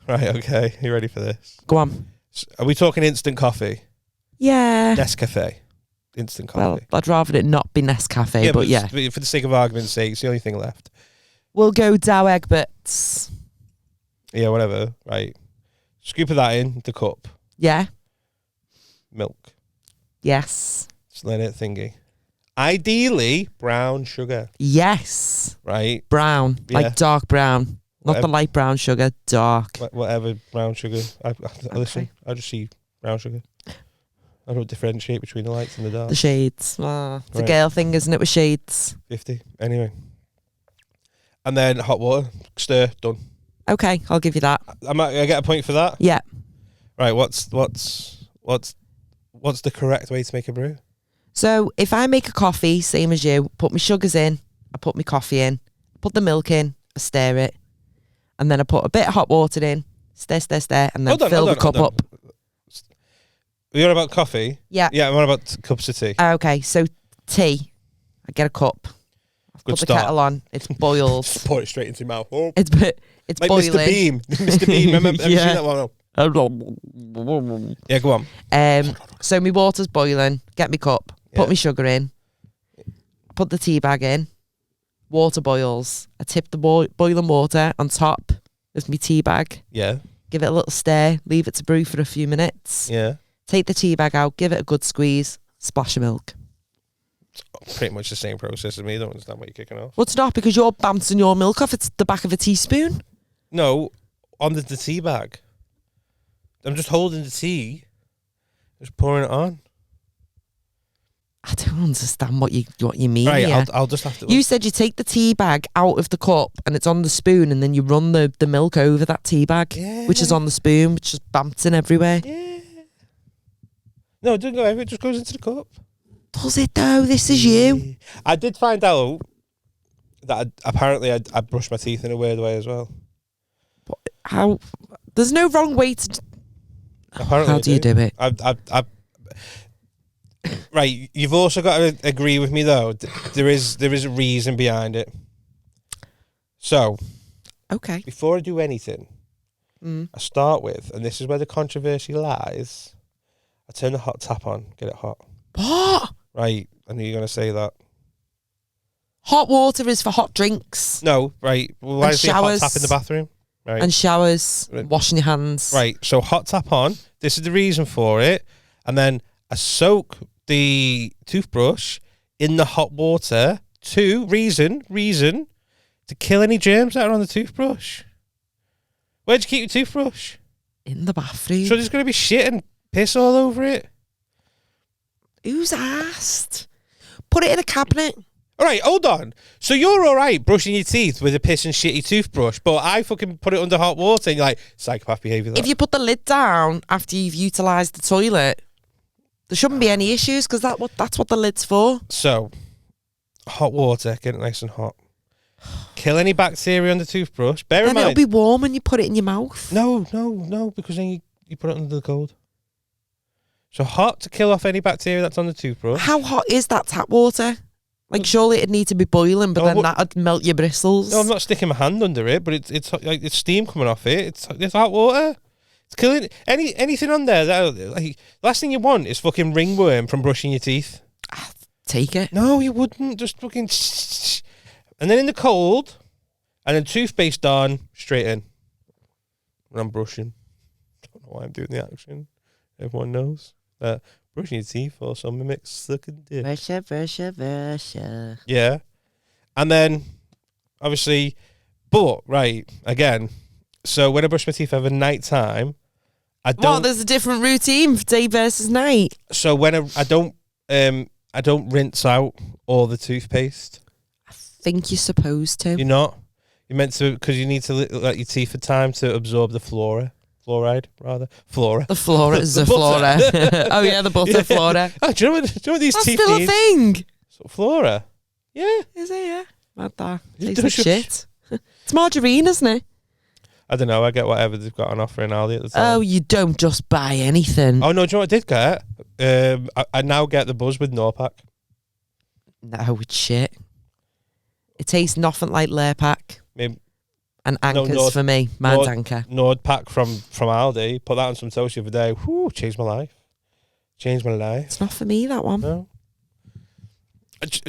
Right, okay. You ready for this? Go on. Are we talking instant coffee? Yeah. Nescafe. Instant Well, coffee. I'd rather it not be Nescafe, but yeah. For the sake of argument's sake, it's the only thing left. We'll go Dow Egberts. Yeah, whatever. Right. Scoop of that in the cup. Yeah? Milk. Yes. Just let it thingy. Ideally, brown sugar. Yes. Right? Brown. Yeah. Like dark brown. Not Whatever. the light brown sugar, dark. Whatever brown sugar. Listen, I just see brown sugar. I don't differentiate between the lights and the dark. The shades. It's a Right. girl thing, isn't it, with shades? 50. Anyway. And then hot water. Stir. Done. Okay, I'll give you that. I get a point for that? Yeah. Right, what's the correct way to make a brew? So if I make a coffee, same as you, put my sugars in, I put my coffee in, put the milk in, I stir it, and then I put a bit of hot water in, stir, and then fill the cup up. You're on about coffee? Yeah. Yeah, I'm on about cups of tea. Okay, so tea. I get a cup. I've Good put the start. kettle on. It's boiled. Just pour it straight into your mouth. Oh. It's Like boiling. Mr. Beam. Mr. Beam. Remember? Have you seen that one? Yeah, go on. So my water's boiling. Get my cup. Yeah. Put my sugar in. Put the tea bag in. Water boils. I tip the boiling water on top of my tea bag. Yeah. Give it a little stir. Leave it to brew for a few minutes. Yeah. Take the tea bag out. Give it a good squeeze. Splash of milk. Pretty much the same process as me. I don't understand what you're kicking off. Well, it's not because you're bouncing your milk off it's the back of a teaspoon. No, on the tea bag. I'm just holding the tea, just pouring it on. I don't understand what you mean. Right, here. I'll just have to. You said you take the tea bag out of the cup and it's on the spoon, and then you run the milk over that tea bag, which is on the spoon, which is bouncing everywhere. Yeah. No, it doesn't go everywhere. It just goes into the cup. Does it though? This is you. I did find out that apparently I brush my teeth in a weird way as well. How? There's no wrong way to. Apparently, How do you do it? Right, you've also got to agree with me though. There is a reason behind it. So, Okay. before I do anything, I start with, and this is where the controversy lies. I turn the hot tap on, get it hot. What? Right, I knew you were going to say that. Hot water is for hot drinks No, right. Well, why And is there a hot showers. tap in the bathroom? Right. and showers, Right. washing your hands. Right, so hot tap on. This is the reason for it. And then I soak the toothbrush in the hot water. Reason, to kill any germs that are on the toothbrush. Where'd you keep your toothbrush? In the bathroom. So there's going to be shit and piss all over it. Who's asked? Put it in a cabinet. All right, hold on. So you're all right brushing your teeth with a piss and shitty toothbrush, but I fucking put it under hot water and you're like, psychopath behaviour. If you put the lid down after you've utilised the toilet, there shouldn't be any issues because that's what the lid's for. So, hot water, get it nice and hot. Kill any bacteria on the toothbrush. Bear in Then it'll mind. be warm when you put it in your mouth. No, because then you put it under the cold. So hot to kill off any bacteria that's on the toothbrush. How hot is that tap water? Like, surely it'd need to be boiling, but Oh, then what- that'd melt your bristles. No, I'm not sticking my hand under it, but it's hot, like it's steam coming off it. It's hot water. It's killing anything on there. That like last thing you want is fucking ringworm from brushing your teeth. Take it. No, you wouldn't. Just fucking. And then in the cold, and then toothpaste on straight in. When I'm brushing, don't know why I'm doing the action. Everyone knows that brushing your teeth also mimics the condition. Versa. Yeah. And then, obviously, but, right, again, so when I brush my teeth over night time, I Well, don't, there's a different routine for day versus night. so when I don't rinse out all the toothpaste. I think you're supposed to. You're not? You're meant to, because you need to let your teeth have time to absorb the flora. Fluoride, rather. Flora. The flora is The the flora. Oh, yeah, the butter Yeah. flora. Oh, do you know what these That's teeth still a need? thing. So, flora. Yeah. Is it? Yeah. Mad that. It Tastes like does shit. It's margarine, isn't it? I don't know. I get whatever they've got on offer in Aldi at the time. Oh, you don't just buy anything. Oh no, do you know what I did get? I now get the Buzz with Norpac. No, it's shit. It tastes nothing like Lurpak. Maybe And Anchors Nord- for me. Mine's Nord- Anchor. Nordpac from Aldi. Put that on some toast the other day. Whew, changed my life. Changed my life. It's not for me, that one. No.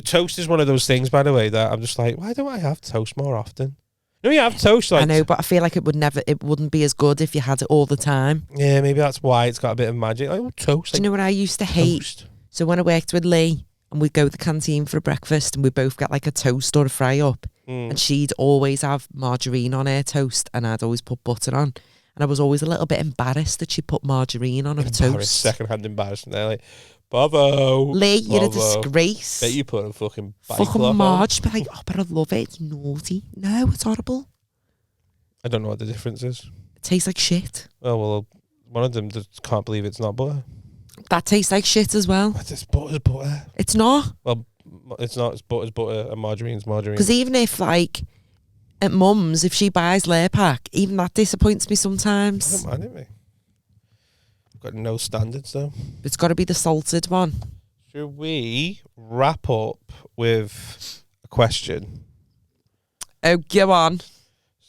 Toast is one of those things, by the way, that I'm just like, why don't I have toast more often? No, you have toast. Like, I know, but I feel like it wouldn't be as good if you had it all the time. Yeah, maybe that's why it's got a bit of magic. Like, oh, toast. Do you know what I used to hate? Toast. So when I worked with Lee and we'd go to the canteen for a breakfast and we'd both get like a toast or a fry up and she'd always have margarine on her toast and I'd always put butter on. And I was always a little bit embarrassed that she put margarine on her toast. Second-hand embarrassment there. Like, Bovo. Lee, you're a Bovo. disgrace. Bet you put a fucking Fucking Marge. But like, oh, but I love it. It's naughty. No, it's horrible. I don't know what the difference is. It tastes like shit. Oh, well, one of them just can't believe it's not butter. That tastes like shit as well. It's butter's butter. It's not. Well, it's not. It's butter's butter and margarine's margarine. Because even if, like, at Mum's, if she buys Lurpak, even that disappoints me I sometimes. don't mind it, mate. I've got no standards, though. It's got to be the salted one. Should we wrap up with a question? Oh, go on.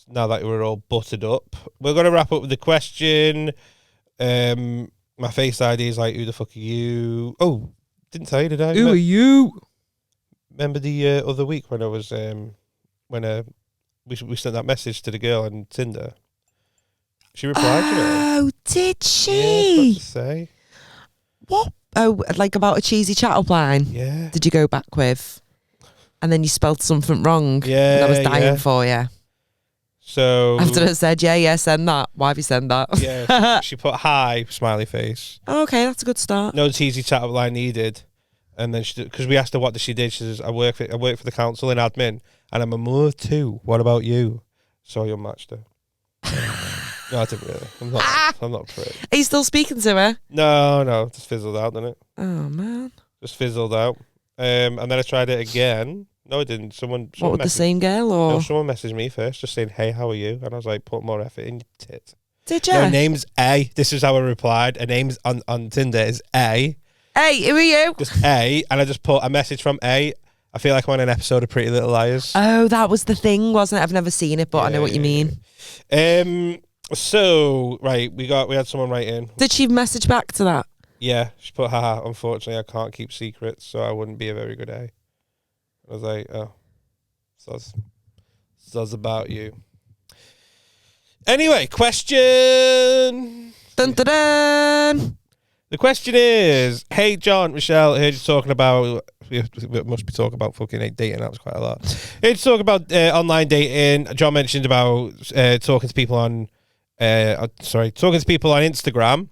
Now that we're all buttered up, we're going to wrap up with the question. My face ID is like, who the fuck are you? Oh, didn't tell you, did I? Who are you? Remember the other week when I was we sent that message to the girl on Tinder? She replied to it. Oh, did Yeah, she? what to say? What? Oh, like about a cheesy chat line? Yeah. Did you go back with? And then you spelled something wrong. Yeah, And I was dying yeah. for you. So After it said, yeah, send that. Why have you sent that? yeah, she put hi, smiley face. Oh, okay, that's a good start. No cheesy chat up line needed. And then because we asked her what she did, she says, I work for the council in admin, and I'm a mother too. What about you? So I unmatched her. No, I didn't really. I'm not a prick. Are you still speaking to her? No, just fizzled out, didn't it? Oh, man. Just fizzled out. And then I tried it again. No, I didn't. Someone What, with the same girl, or? No, someone messaged me first, just saying, "Hey, how are you?" And I was like, "Put more effort in your tit." Did you? Her name's A. This is how I replied. Her name's on Tinder is A. Hey, who are you? Just A, and I just put a message from A. I feel like I'm on an episode of Pretty Little Liars. Oh, that was the thing, wasn't it? I've never seen it, but I know what you mean. So right, we had someone write in. Did she message back to that? Yeah, she put, haha, unfortunately I can't keep secrets, so I wouldn't be a very good A. I was like, oh, so's about you. Anyway, question. Dun, dun, dun. The question is, hey John, Michelle, I heard you talking about, we must be talking about fucking dating apps quite a lot. Heard you talk about online dating. John mentioned about talking to people on Instagram.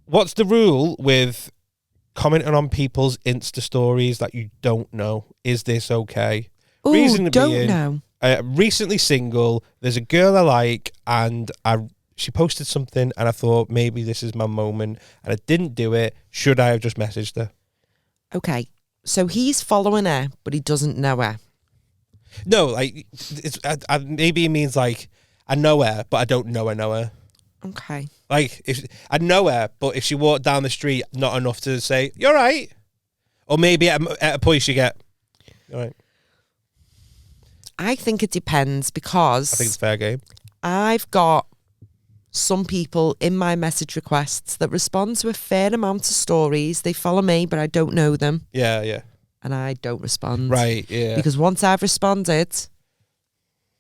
What's the rule with commenting on people's Insta stories that you don't know? Is this okay? Ooh, Reason don't being, know. Recently single. There's a girl I like, and she posted something, and I thought maybe this is my moment, and I didn't do it. Should I have just messaged her? Okay, so he's following her, but he doesn't know her. No, like maybe it means like I know her, but I don't know her. Okay. Like if I know her, but if she walked down the street, not enough to say you're right, or maybe at a point you get, all right. I think it depends because I think it's fair game. I've got some people in my message requests that respond to a fair amount of stories. They follow me, but I don't know them. Yeah. And I don't respond. Right, yeah. Because once I've responded,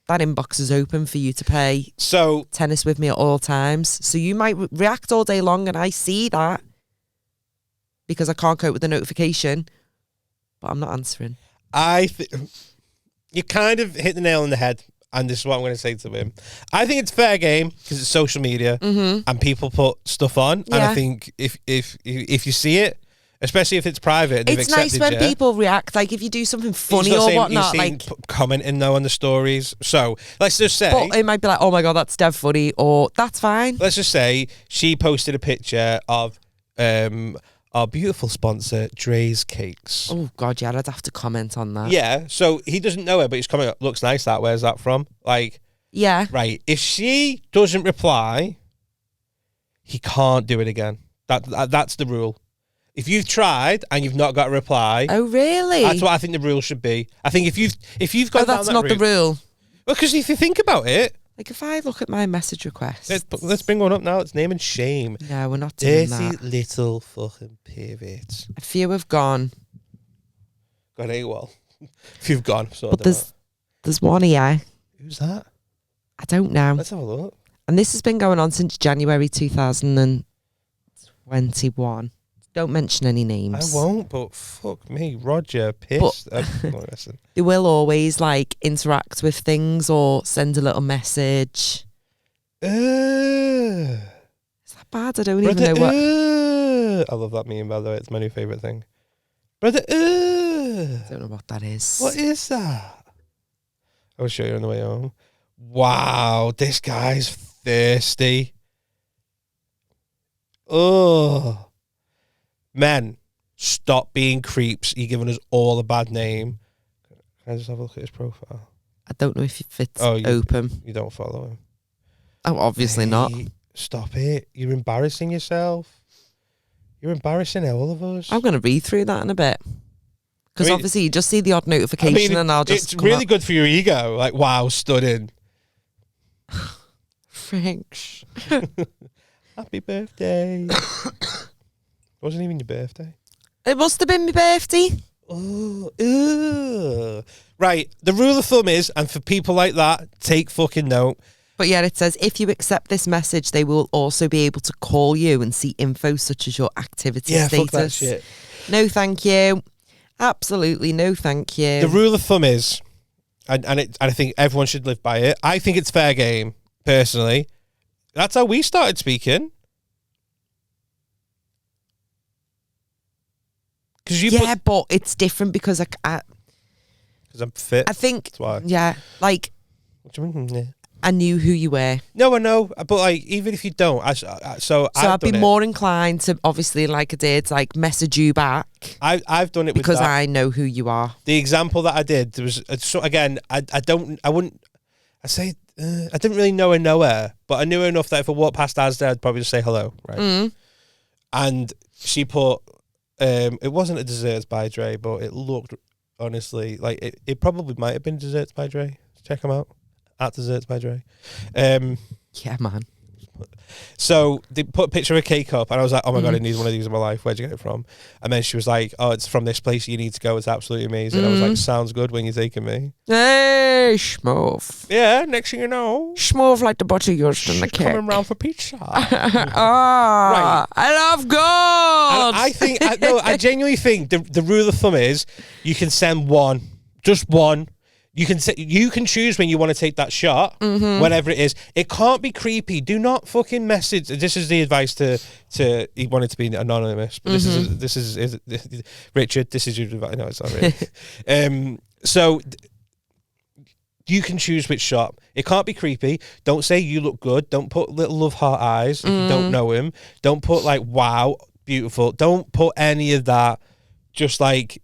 that inbox is open for you to play So tennis with me at all times. So you might react all day long and I see that because I can't cope with the notification, but I'm not answering. You kind of hit the nail on the head, and this is what I'm going to say to him. I think it's fair game because it's social media and people put stuff on. Yeah. And I think if you see it, especially if it's private, and they've It's nice accepted when you, people react, like if you do something he's funny not or saying- whatnot, he's saying like. commenting though on the stories. So let's just say, But it might be like, oh my God, that's dead funny, or that's fine. let's just say she posted a picture of our beautiful sponsor, Dre's Cakes. Oh God, yeah, I'd have to comment on that. Yeah, so he doesn't know her, but he's coming up. Looks nice. That. Where's that from? Like, Yeah. right. If she doesn't reply, he can't do it again. That's the rule. If you've tried and you've not got a reply, Oh really? that's what I think the rule should be. I think if you've gone Oh, that's down not that the route, rule. well, because if you think about it, Like if I look at my message request. let's bring one up now. It's name and shame. No, we're not doing Dirty that. little fucking pivot. A few have gone, Got AWOL. If you've gone, so but there's one here. who's that? I don't know. Let's have a look. And this has been going on since January 2021. Don't mention any I names. won't, but fuck me, Roger, pissed. No, listen. They will always like interact with things or send a little message. Is that bad? I don't even know what. I love that meme, by the way. It's my new favourite thing. Brother, I don't know what that is. what is that? I'll show you on the way home. Wow, this guy's thirsty. Oh. Men, stop being creeps. You're giving us all a bad name. Can I just have a look at his profile? I don't know if it's Oh, you- open. You don't follow him. Oh, obviously not. Hey, stop it. You're embarrassing yourself. You're embarrassing all of us. I'm going to read through that in a bit. Because I mean- obviously you just see the odd notification and I'll just it's come really up. good for your ego. Like, wow, stunning. French. Happy birthday. Wasn't even your birthday. It must have been my birthday. Oh, ew. Right. The rule of thumb is, and for people like that, take fucking note. But yeah, it says if you accept this message, they will also be able to call you and see info such as your activity Yeah, status. fuck that shit. No, thank you. Absolutely no, thank you. The rule of thumb is, and I think everyone should live by it. I think it's fair game, personally. That's how we started speaking. Because you yeah, but it's different because because I'm fit. I think, That's why. yeah, like What do you mean? Yeah. I knew who you were. No, I know, but like even if you don't, so I'd be done it. more inclined to, obviously, like I did, like messess you back I've done it with because that. I know who you are. The example that I did, there was so again, I didn't really know her, but I knew her enough that if I walked past Asda, I'd probably just say hello, right? Mm. And she put, it wasn't a Desserts by Dre, but it looked honestly like it probably might have been Desserts by Dre. Check them out at Desserts by Dre. Yeah, man. So they put a picture of a cake up, and I was like, "Oh my god, I need one of these in my life. Where'd you get it from?" And then she was like, "Oh, it's from this place. You need to go. It's absolutely amazing." I was like, "Sounds good when you're taking me." Hey, schmoof. Yeah. Next thing you know, Schmoof like the butter used in the she's cake. coming round for pizza. Ah, I love God. And I think, I genuinely think the rule of thumb is you can send one, just one. You can choose when you want to take that shot, whatever it is. It can't be creepy. Do not fucking message. This is the advice to he wanted to be anonymous, but this is Richard. This is your advice. No, it's not really. So you can choose which shot. It can't be creepy. Don't say you look good. Don't put little love heart eyes if you don't know him. Don't put like wow, beautiful. Don't put any of that. Just like.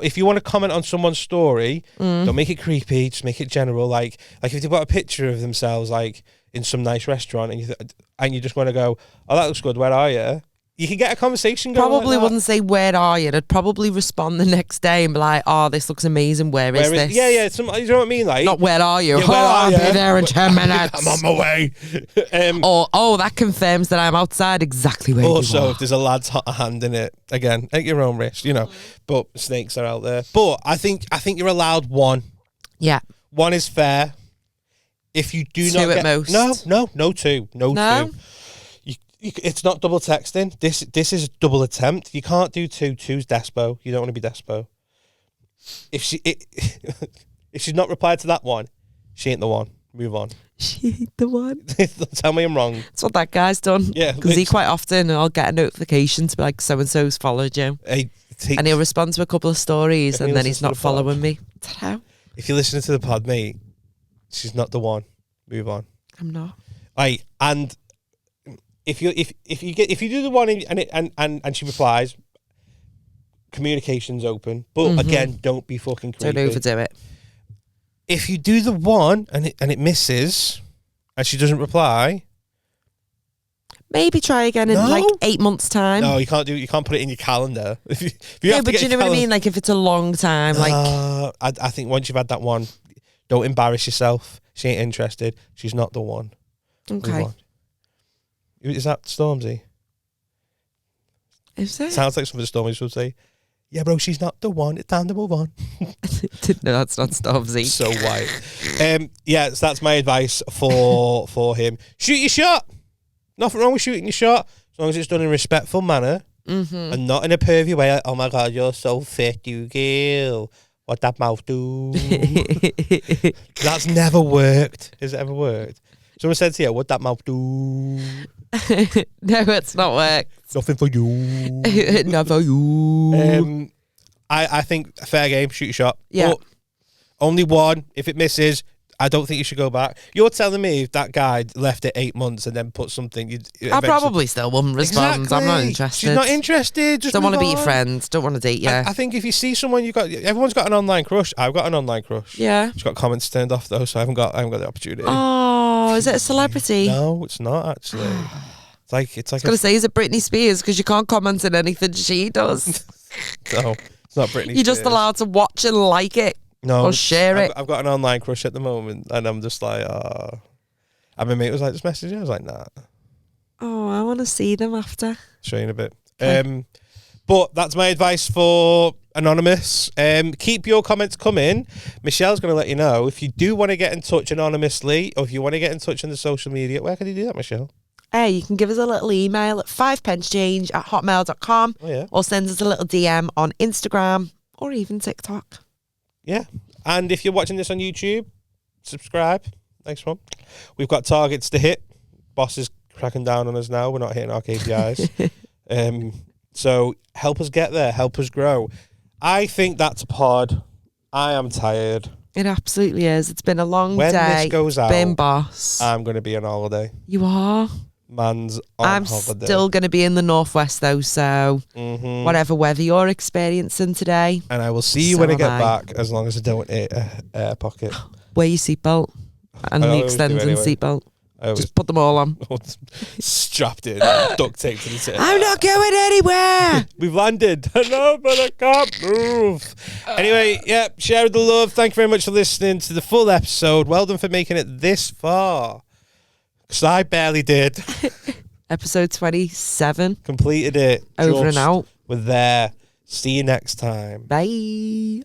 If you want to comment on someone's story, don't make it creepy. Just make it general. Like if they've got a picture of themselves like in some nice restaurant, and you just want to go, "Oh, that looks good. Where are you?" You can get a conversation going. Probably like that. wouldn't say where are you. I'd probably respond the next day and be like, "Oh, this looks amazing. Where is this?" Yeah. You know what I mean? Like Not where are you? Yeah, where are I'll you? be there in 10 minutes. I'm on my way. Or that confirms that I'm outside exactly where you Also, are. if there's a lad's hand in it, again, at your own risk, But snakes are out there. But I think you're allowed one. Yeah. One is fair. If you do Two not at get most. no two. No? It's not double texting. This is a double attempt. You can't do two. Two's despo. You don't want to be despo. If she's not replied to that one, she ain't the one. Move on. She ain't the one. Tell me I'm wrong. That's what that guy's done. Yeah, Because he quite often, I'll get a notification to be like, so-and-so's followed you. Hey, And he'll respond to a couple of stories If he and then listens he's to not the pod. following me. Ta-da. if you're listening to the pod, mate, she's not the one. Move on. I'm not. And if you do the one and she replies, communication's open. But again, don't be fucking creepy. Don't overdo it. If you do the one and it misses and she doesn't reply, maybe try again in like 8 months' time. no, you can't put it in your calendar. If you Yeah, have to but get do you know what I mean? Like if it's a long time, like I think once you've had that one, don't embarrass yourself. She ain't interested. She's not the one. Move okay. on. Is that Stormzy? Is it? Sounds like something Stormzy would say. Yeah, bro, she's not the one. It's time to move on. No, that's not Stormzy. So white. Yeah, so that's my advice for him. Shoot your shot. Nothing wrong with shooting your shot, as long as it's done in a respectful manner and not in a pervy way. Like, oh my God, you're so fit, you girl. What that mouth do? That's never worked. Has it ever worked? Someone said to you, what that mouth do? No, it's not worked. Nothing for you. Never you. I think fair game, shoot your shot. Yeah. But only one. If it misses, I don't think you should go back. You're telling me if that guy left it 8 months and then put something, I probably still wouldn't respond. I'm not interested. She's not interested. Just don't want to move be your on. friend. Don't want to date you. I think if you see someone, everyone's got an online crush. I've got an online crush. Yeah. She's got comments turned off though, so I haven't got the opportunity. Oh, is it a celebrity? No, it's not actually. It's like I was going to say, is it Britney Spears? Because you can't comment on anything she does. no, it's not Britney. You're just Spears. allowed to watch and like it. No, or share it. I've got an online crush at the moment, and I'm just like, and my mate was like, just message you. I was like, nah. Oh, I want to see them after. Show you in a bit. Okay. But that's my advice for Anonymous. Keep your comments coming. Michelle's going to let you know if you do want to get in touch anonymously, or if you want to get in touch on the social media. Where can you do that, Michelle? You can give us a little email at 5pencechange@hotmail.com. Oh yeah. Or send us a little DM on Instagram or even TikTok. Yeah. And if you're watching this on YouTube, subscribe. Next one. We've got targets to hit. Boss is cracking down on us now. We're not hitting our KPIs. So help us get there. Help us grow. I think that's a pod. I am tired. It absolutely is. It's been a long When day. this goes out, Been boss. I'm going to be on holiday. You are? Man's on I'm holiday. still going to be in the Northwest though, so whatever weather you're experiencing today. And I will see you So when I am get I. back, as long as I don't hit a air pocket. Wear your seatbelt and I the always do extending anyway. seatbelt. I was Just put them all on. strapped in, duct taped to the tip. I'm not going anywhere. We've landed. No, but I can't move. Anyway, yeah, share the love. Thank you very much for listening to the full episode. Well done for making it this far. Because I barely did. Episode 27. Completed it. Over and Just out. We're there. See you next time. Bye.